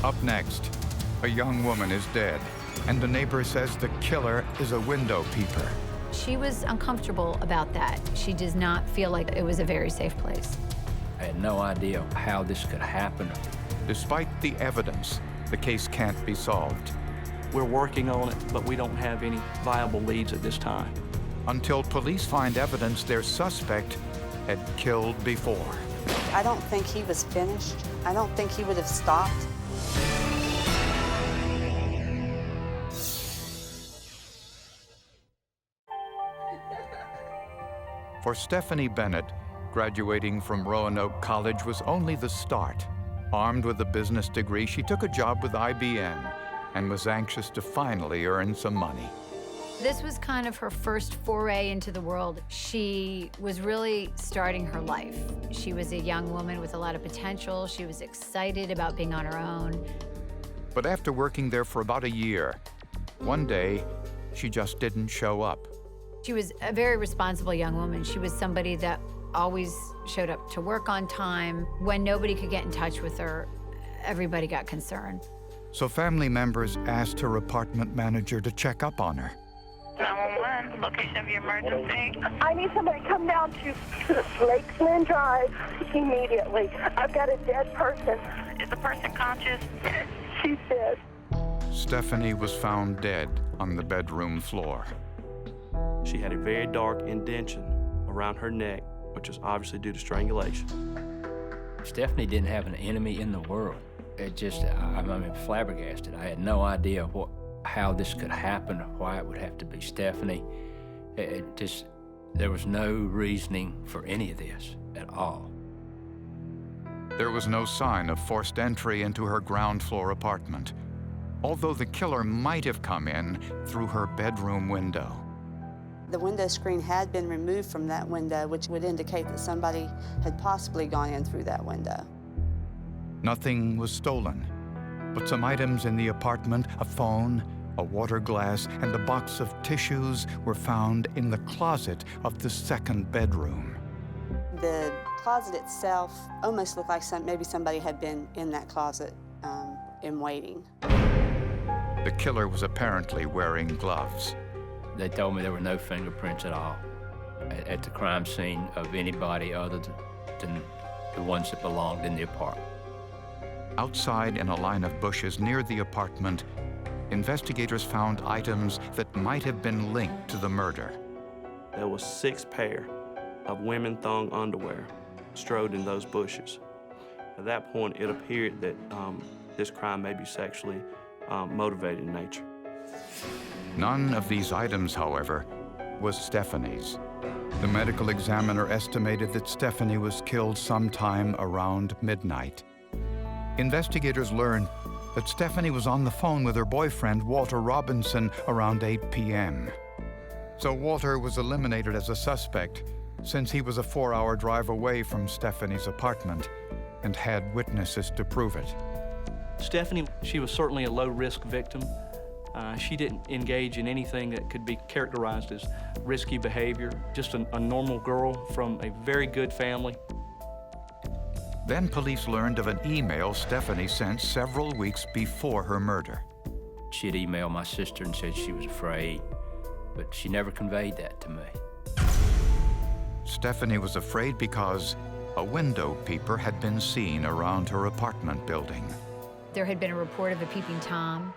Up next, a young woman is dead, and the neighbor says the killer is a window peeper. She was uncomfortable about that. She does not feel like it was a very safe place. I had no idea how this could happen. Despite the evidence, the case can't be solved. We're working on it, but we don't have any viable leads at this time. Until police find evidence their suspect had killed before. I don't think he was finished. I don't think he would have stopped. For Stephanie Bennett, graduating from Roanoke College was only the start. Armed with a business degree, she took a job with IBM and was anxious to finally earn some money. This was kind of her first foray into the world. She was really starting her life. She was a young woman with a lot of potential. She was excited about being on her own. But after working there for about a year, one day, she just didn't show up. She was a very responsible young woman. She was somebody that always showed up to work on time. When nobody could get in touch with her, everybody got concerned. So family members asked her apartment manager to check up on her. 911, location of your emergency. I need somebody to come down to Lakeland Drive immediately. I've got a dead person. Is the person conscious? She's dead. Stephanie was found dead on the bedroom floor. She had a very dark indentation around her neck, which was obviously due to strangulation. Stephanie didn't have an enemy in the world. It just, I'm flabbergasted. I had no idea how this could happen, why it would have to be Stephanie. There was no reasoning for any of this at all. There was no sign of forced entry into her ground floor apartment, although the killer might have come in through her bedroom window. The window screen had been removed from that window, which would indicate that somebody had possibly gone in through that window. Nothing was stolen, but some items in the apartment, a phone, a water glass, and a box of tissues were found in the closet of the second bedroom. The closet itself almost looked like maybe somebody had been in that closet in waiting. The killer was apparently wearing gloves. They told me there were no fingerprints at all at the crime scene of anybody other than the ones that belonged in the apartment. Outside in a line of bushes near the apartment, investigators found items that might have been linked to the murder. There was 6 pair of women thong underwear strode in those bushes. At that point, it appeared that this crime may be sexually motivated in nature. None of these items, however, was Stephanie's. The medical examiner estimated that Stephanie was killed sometime around midnight. Investigators learned that Stephanie was on the phone with her boyfriend, Walter Robinson, around 8 p.m. So Walter was eliminated as a suspect since he was a 4-hour drive away from Stephanie's apartment and had witnesses to prove it. Stephanie, she was certainly a low-risk victim. She didn't engage in anything that could be characterized as risky behavior, just a normal girl from a very good family. Then police learned of an email Stephanie sent several weeks before her murder. She had emailed my sister and said she was afraid, but she never conveyed that to me. Stephanie was afraid because a window peeper had been seen around her apartment building. There had been a report of a peeping Tom,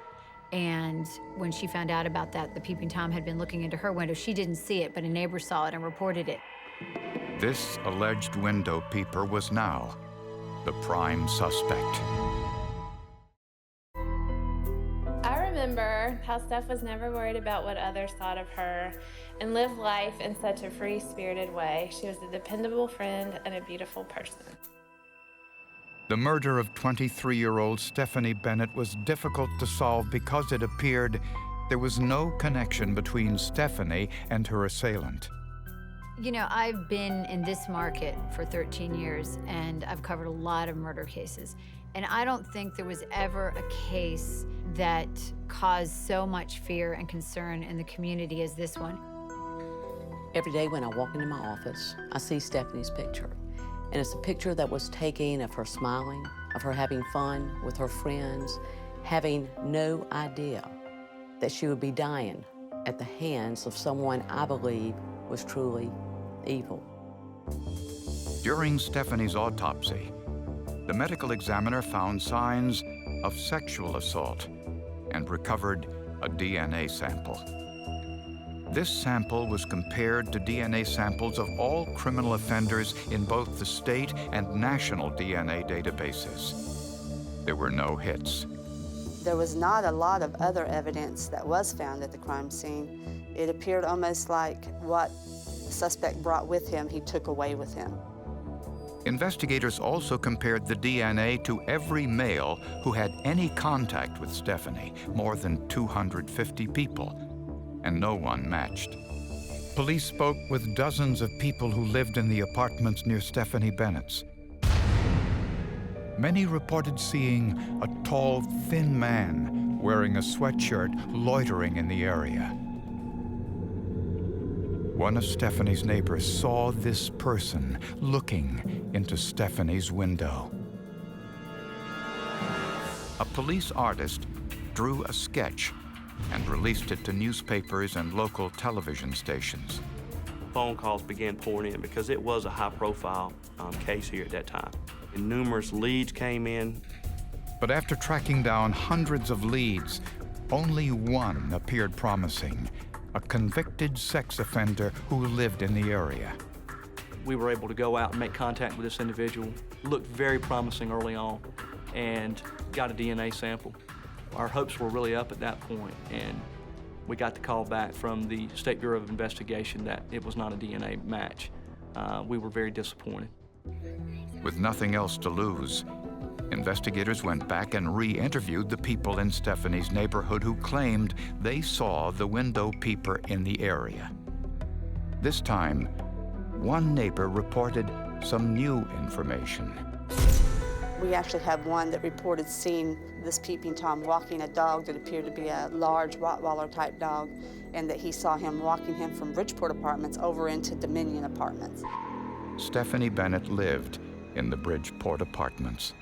and when she found out about that, the peeping Tom had been looking into her window. She didn't see it, but a neighbor saw it and reported it. This alleged window peeper was now the prime suspect. I remember how Steph was never worried about what others thought of her and lived life in such a free-spirited way. She was a dependable friend and a beautiful person. The murder of 23-year-old Stephanie Bennett was difficult to solve because it appeared there was no connection between Stephanie and her assailant. You know, I've been in this market for 13 years, and I've covered a lot of murder cases. And I don't think there was ever a case that caused so much fear and concern in the community as this one. Every day when I walk into my office, I see Stephanie's picture. And it's a picture that was taken of her smiling, of her having fun with her friends, having no idea that she would be dying at the hands of someone I believe was truly evil. During Stephanie's autopsy, the medical examiner found signs of sexual assault and recovered a DNA sample. This sample was compared to DNA samples of all criminal offenders in both the state and national DNA databases. There were no hits. There was not a lot of other evidence that was found at the crime scene. It appeared almost like what the suspect brought with him, he took away with him. Investigators also compared the DNA to every male who had any contact with Stephanie, more than 250 people, and no one matched. Police spoke with dozens of people who lived in the apartments near Stephanie Bennett's. Many reported seeing a tall, thin man wearing a sweatshirt loitering in the area. One of Stephanie's neighbors saw this person looking into Stephanie's window. A police artist drew a sketch and released it to newspapers and local television stations. Phone calls began pouring in because it was a high-profile case here at that time. And numerous leads came in. But after tracking down hundreds of leads, only one appeared promising, a convicted sex offender who lived in the area. We were able to go out and make contact with this individual. Looked very promising early on and got a DNA sample. Our hopes were really up at that point, and we got the call back from the State Bureau of Investigation that it was not a DNA match. We were very disappointed. With nothing else to lose, investigators went back and re-interviewed the people in Stephanie's neighborhood who claimed they saw the window peeper in the area. This time, one neighbor reported some new information. We actually had one that reported seeing this peeping Tom walking a dog that appeared to be a large Rottweiler-type dog, and that he saw him walking him from Bridgeport Apartments over into Dominion Apartments. Stephanie Bennett lived in the Bridgeport Apartments.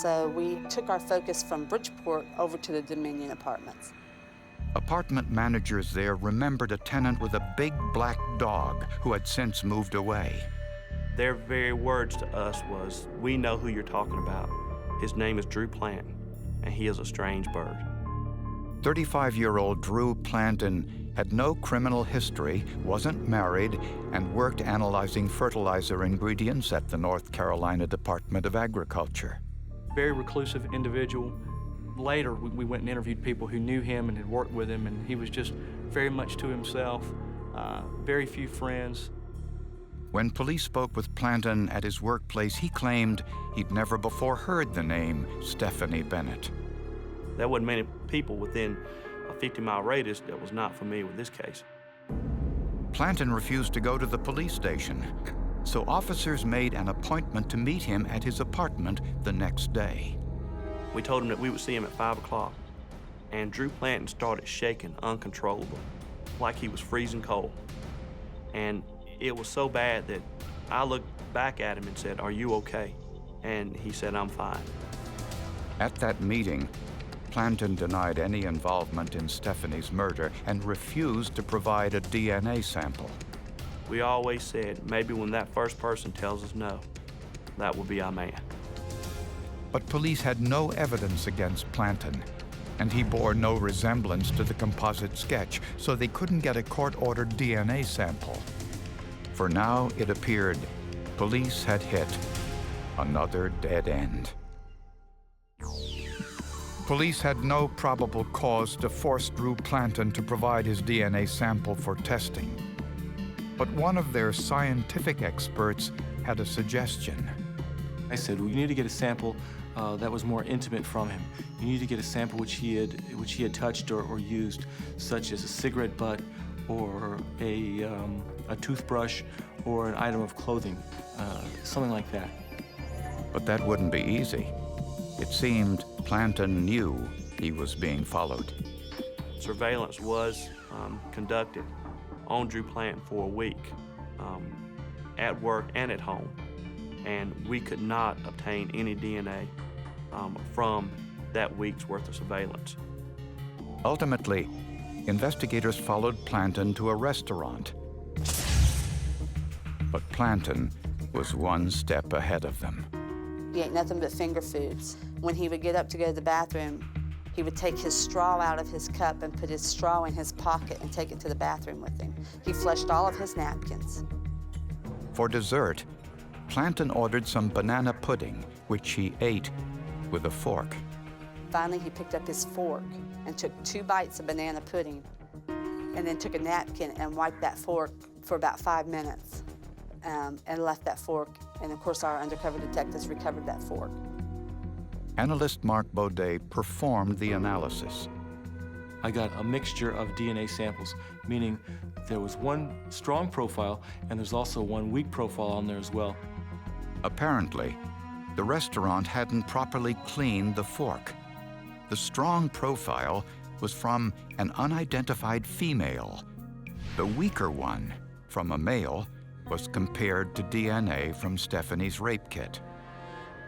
So we took our focus from Bridgeport over to the Dominion Apartments. Apartment managers there remembered a tenant with a big black dog who had since moved away. Their very words to us was, "We know who you're talking about. His name is Drew Planton, and he is a strange bird." 35-year-old Drew Planton had no criminal history, wasn't married, and worked analyzing fertilizer ingredients at the North Carolina Department of Agriculture. Very reclusive individual. Later, we went and interviewed people who knew him and had worked with him, and he was just very much to himself, very few friends. When police spoke with Planton at his workplace, he claimed he'd never before heard the name Stephanie Bennett. There wasn't many people within a 50-mile radius that was not familiar with this case. Planton refused to go to the police station, so officers made an appointment to meet him at his apartment the next day. We told him that we would see him at 5 o'clock, and Drew Planton started shaking uncontrollably, like he was freezing cold. And it was so bad that I looked back at him and said, "Are you okay?" And he said, "I'm fine." At that meeting, Planton denied any involvement in Stephanie's murder and refused to provide a DNA sample. We always said, maybe when that first person tells us no, that will be our man. But police had no evidence against Planton, and he bore no resemblance to the composite sketch, so they couldn't get a court-ordered DNA sample. For now, it appeared police had hit another dead end. Police had no probable cause to force Drew Planton to provide his DNA sample for testing. But one of their scientific experts had a suggestion. I said, well, you need to get a sample that was more intimate from him. You need to get a sample which he had touched or used, such as a cigarette butt or a toothbrush or an item of clothing, something like that. But that wouldn't be easy. It seemed Planton knew he was being followed. Surveillance was conducted on Drew Planton for a week, at work and at home, and we could not obtain any DNA from that week's worth of surveillance. Ultimately, investigators followed Planton to a restaurant. But Planton was one step ahead of them. He ate nothing but finger foods. When he would get up to go to the bathroom, he would take his straw out of his cup and put his straw in his pocket and take it to the bathroom with him. He flushed all of his napkins. For dessert, Planton ordered some banana pudding, which he ate with a fork. Finally, he picked up his fork and took 2 bites of banana pudding and then took a napkin and wiped that fork for about 5 minutes and left that fork. And of course, our undercover detectives recovered that fork. Analyst Mark BOODEE performed the analysis. I got a mixture of DNA samples, meaning there was one strong profile and there's also one weak profile on there as well. Apparently, the restaurant hadn't properly cleaned the fork. The strong profile was from an unidentified female. The weaker one, from a male, was compared to DNA from Stephanie's rape kit.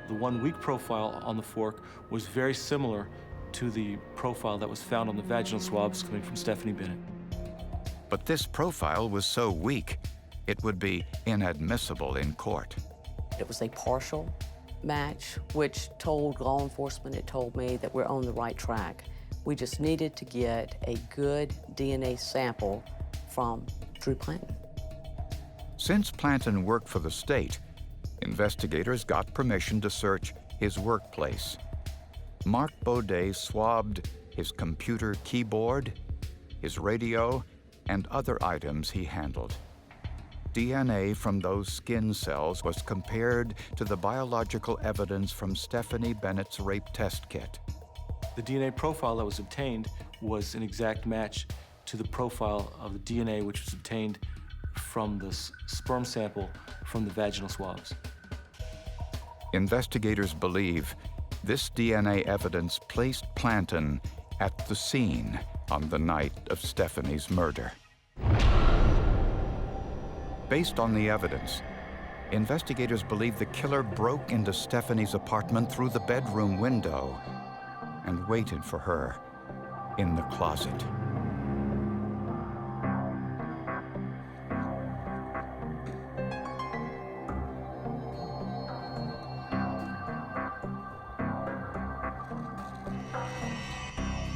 The one weak profile on the fork was very similar to the profile that was found on the vaginal swabs coming from Stephanie Bennett. But this profile was so weak, it would be inadmissible in court. It was a partial match, which told law enforcement, it told me that we're on the right track. We just needed to get a good DNA sample from Drew Planton. Since Planton worked for the state, investigators got permission to search his workplace. Mark BOODEE swabbed his computer keyboard, his radio, and other items he handled. DNA from those skin cells was compared to the biological evidence from Stephanie Bennett's rape test kit. The DNA profile that was obtained was an exact match to the profile of the DNA which was obtained from the sperm sample from the vaginal swabs. Investigators believe this DNA evidence placed Planton at the scene on the night of Stephanie's murder. Based on the evidence, investigators believe the killer broke into Stephanie's apartment through the bedroom window and waited for her in the closet.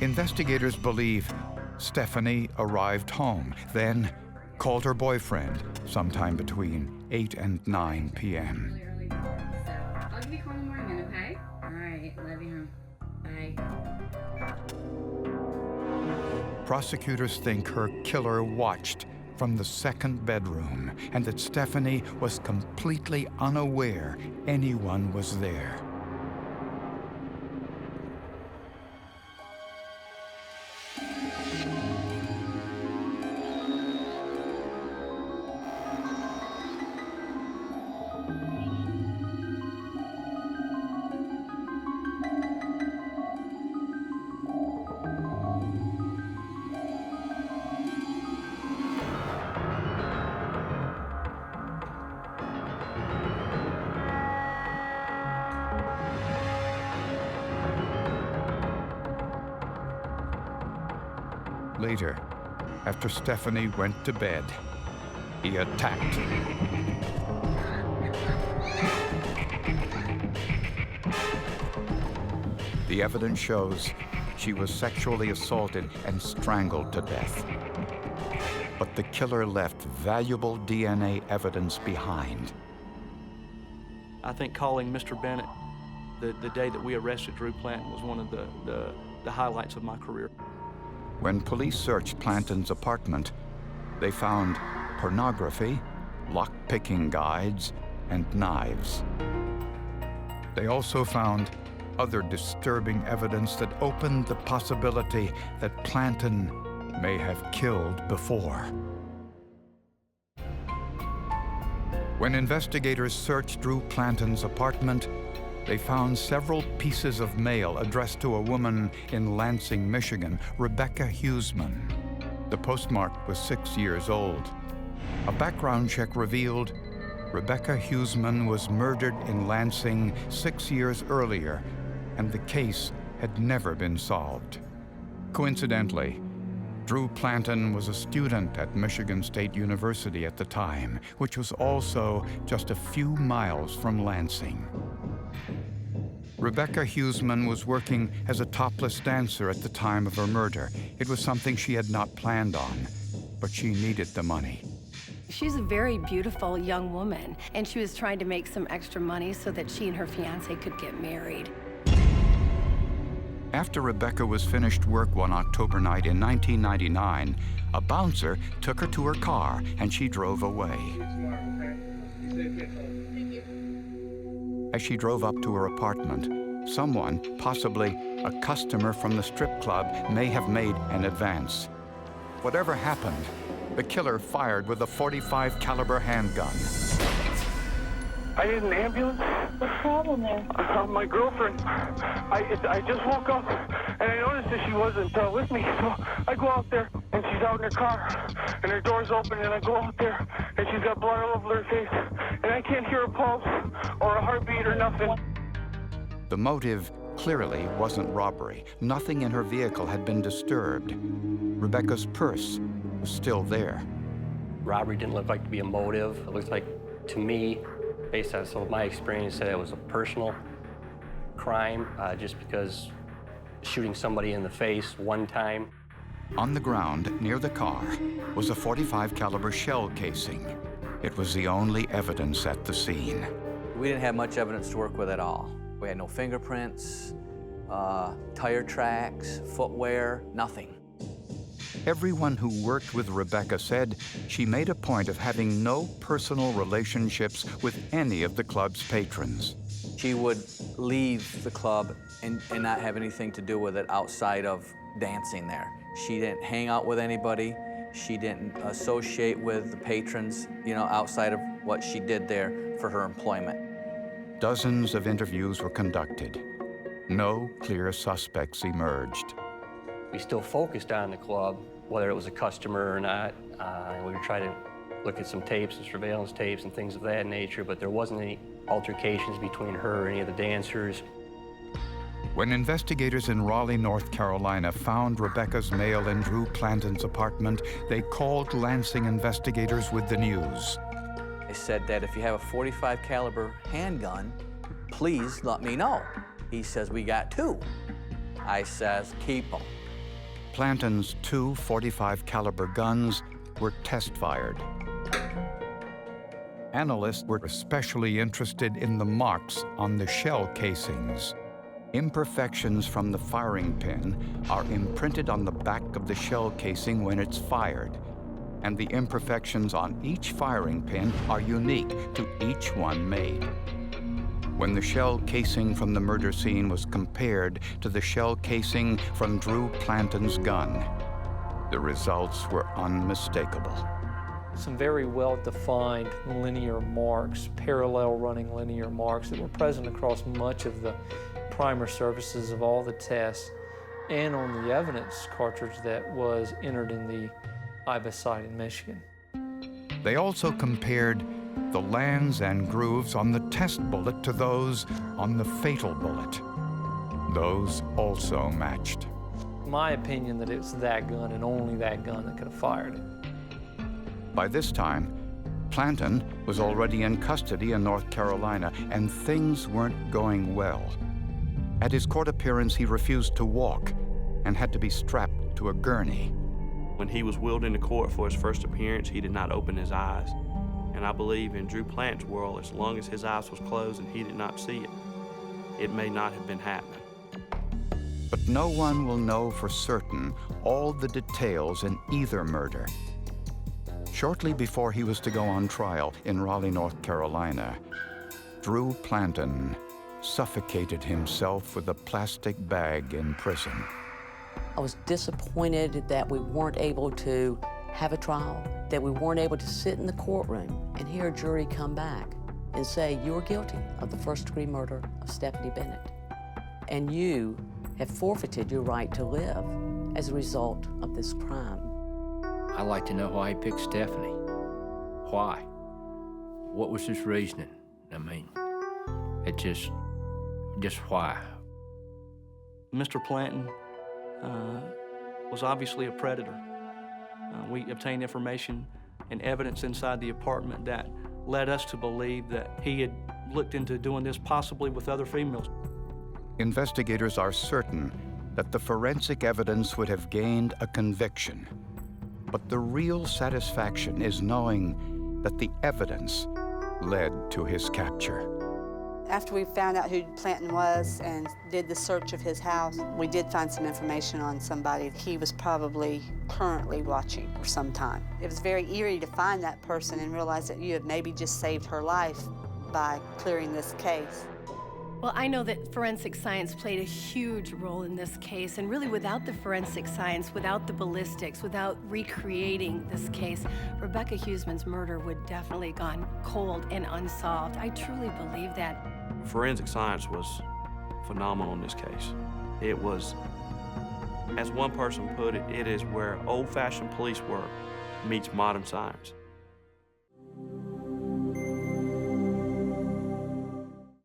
Investigators believe Stephanie arrived home, then called her boyfriend sometime between 8 and 9 p.m. Really early. So I'll give you a call in the morning, okay? All right, love you. Bye. Prosecutors think her killer watched from the second bedroom and that Stephanie was completely unaware anyone was there. Later, after Stephanie went to bed, he attacked. The evidence shows she was sexually assaulted and strangled to death. But the killer left valuable DNA evidence behind. I think calling Mr. Bennett the day that we arrested Drew Planton was one of the highlights of my career. When police searched Planton's apartment, they found pornography, lock-picking guides, and knives. They also found other disturbing evidence that opened the possibility that Planton may have killed before. When investigators searched Drew Planton's apartment, they found several pieces of mail addressed to a woman in Lansing, Michigan, Rebecca Huseman. The postmark was 6 years old. A background check revealed Rebecca Huseman was murdered in Lansing 6 years earlier and the case had never been solved. Coincidentally, Drew Planton was a student at Michigan State University at the time, which was also just a few miles from Lansing. Rebecca Huseman was working as a topless dancer at the time of her murder. It was something she had not planned on, but she needed the money. She's a very beautiful young woman, and she was trying to make some extra money so that she and her fiancé could get married. After Rebecca was finished work one October night in 1999, a bouncer took her to her car and she drove away. As she drove up to her apartment, someone, possibly a customer from the strip club, may have made an advance. Whatever happened, the killer fired with a .45 caliber handgun. I need an ambulance. What's the problem there? My girlfriend. I just woke up and I noticed that she wasn't with me, so I go out there and she's out in her car and her door's open and I go out there and she's got blood all over her face and I can't hear a pulse or a heartbeat or nothing. The motive clearly wasn't robbery. Nothing in her vehicle had been disturbed. Rebecca's purse was still there. Robbery didn't look like to be a motive. It looked like, to me, based on some of my experience, that it was a personal crime, just because shooting somebody in the face one time. On the ground near the car was a .45 caliber shell casing. It was the only evidence at the scene. We didn't have much evidence to work with at all. We had no fingerprints, tire tracks, footwear, nothing. Everyone who worked with Rebecca said she made a point of having no personal relationships with any of the club's patrons. She would leave the club and not have anything to do with it outside of dancing there. She didn't hang out with anybody. She didn't associate with the patrons, outside of what she did there for her employment. Dozens of interviews were conducted. No clear suspects emerged. We still focused on the club, whether it was a customer or not. We were trying to look at some tapes and surveillance tapes and things of that nature, but there wasn't any altercations between her or any of the dancers. When investigators in Raleigh, North Carolina found Rebecca's mail in Drew Planton's apartment, they called Lansing investigators with the news. They said that if you have a .45 caliber handgun, please let me know. He says, we got two. I says, keep them. Planton's two .45 caliber guns were test-fired. Analysts were especially interested in the marks on the shell casings. Imperfections from the firing pin are imprinted on the back of the shell casing when it's fired, and the imperfections on each firing pin are unique to each one made. When the shell casing from the murder scene was compared to the shell casing from Drew Planton's gun, the results were unmistakable. Some very well-defined linear marks, parallel running linear marks that were present across much of the primer surfaces of all the tests and on the evidence cartridge that was entered in the IBIS site in Michigan. They also compared the lands and grooves on the test bullet to those on the fatal bullet. Those also matched. My opinion that it's that gun and only that gun that could have fired it. By this time, Planton was already in custody in North Carolina, and things weren't going well. At his court appearance, he refused to walk and had to be strapped to a gurney. When he was wheeled into court for his first appearance, he did not open his eyes. And I believe in Drew Planton's world, as long as his eyes was closed and he did not see it, it may not have been happening. But no one will know for certain all the details in either murder. Shortly before he was to go on trial in Raleigh, North Carolina, Drew Planton suffocated himself with a plastic bag in prison. I was disappointed that we weren't able to have a trial, that we weren't able to sit in the courtroom and hear a jury come back and say, you are guilty of the first-degree murder of Stephanie Bennett, and you have forfeited your right to live as a result of this crime. I'd like to know why he picked Stephanie. Why? What was his reasoning? I mean, it just why? Mr. Planton was obviously a predator. We obtained information and evidence inside the apartment that led us to believe that he had looked into doing this possibly with other females. Investigators are certain that the forensic evidence would have gained a conviction. But the real satisfaction is knowing that the evidence led to his capture. After we found out who Planton was and did the search of his house, we did find some information on somebody he was probably currently watching for some time. It was very eerie to find that person and realize that you had maybe just saved her life by clearing this case. Well, I know that forensic science played a huge role in this case, and really without the forensic science, without the ballistics, without recreating this case, Rebecca Huseman's murder would definitely have gone cold and unsolved. I truly believe that. Forensic science was phenomenal in this case. It was, as one person put it, it is where old-fashioned police work meets modern science.